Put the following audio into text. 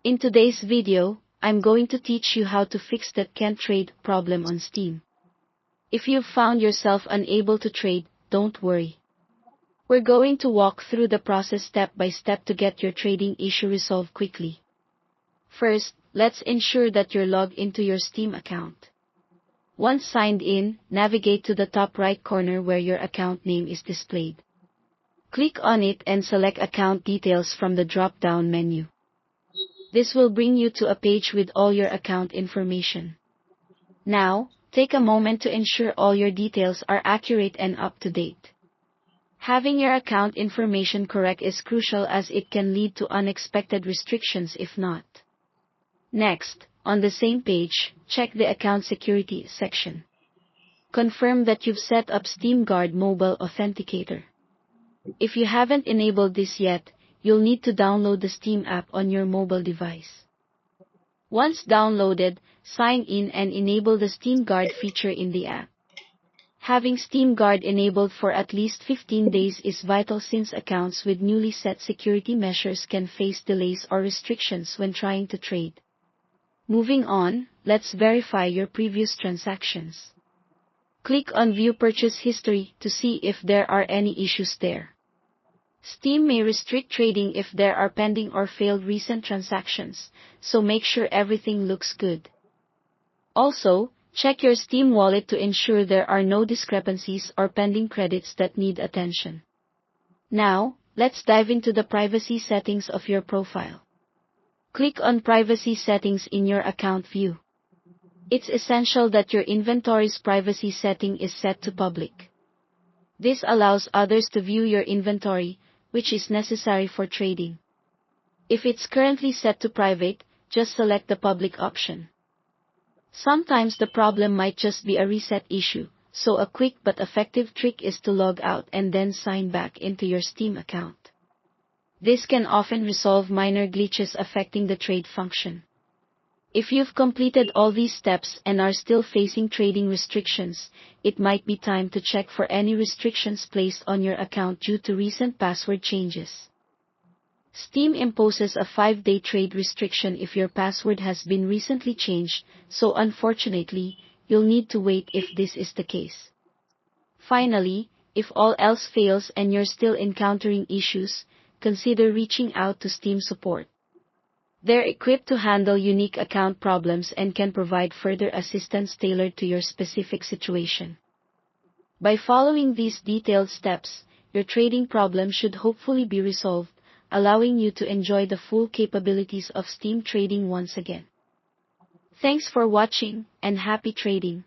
In today's video, I'm going to teach you how to fix that can't trade problem on Steam. If you've found yourself unable to trade, don't worry. We're going to walk through the process step by step to get your trading issue resolved quickly. First, let's ensure that you're logged into your Steam account. Once signed in, navigate to the top right corner where your account name is displayed. Click on it and select Account Details from the drop-down menu. This will bring you to a page with all your account information. Now, take a moment to ensure all your details are accurate and up to date. Having your account information correct is crucial as it can lead to unexpected restrictions if not. Next, on the same page, check the Account Security section. Confirm that you've set up Steam Guard Mobile Authenticator. If you haven't enabled this yet, you'll need to download the Steam app on your mobile device. Once downloaded, sign in and enable the Steam Guard feature in the app. Having Steam Guard enabled for at least 15 days is vital since accounts with newly set security measures can face delays or restrictions when trying to trade. Moving on, let's verify your previous transactions. Click on View Purchase History to see if there are any issues there. Steam may restrict trading if there are pending or failed recent transactions, so make sure everything looks good. Also, check your Steam wallet to ensure there are no discrepancies or pending credits that need attention. Now, let's dive into the privacy settings of your profile. Click on Privacy Settings in your account view. It's essential that your inventory's privacy setting is set to public. This allows others to view your inventory, which is necessary for trading. If it's currently set to private, just select the public option. Sometimes the problem might just be a reset issue, so a quick but effective trick is to log out and then sign back into your Steam account. This can often resolve minor glitches affecting the trade function. If you've completed all these steps and are still facing trading restrictions, it might be time to check for any restrictions placed on your account due to recent password changes. Steam imposes a 5-day trade restriction if your password has been recently changed, so unfortunately, you'll need to wait if this is the case. Finally, if all else fails and you're still encountering issues, consider reaching out to Steam support. They're equipped to handle unique account problems and can provide further assistance tailored to your specific situation. By following these detailed steps, your trading problem should hopefully be resolved, allowing you to enjoy the full capabilities of Steam trading once again. Thanks for watching, and happy trading!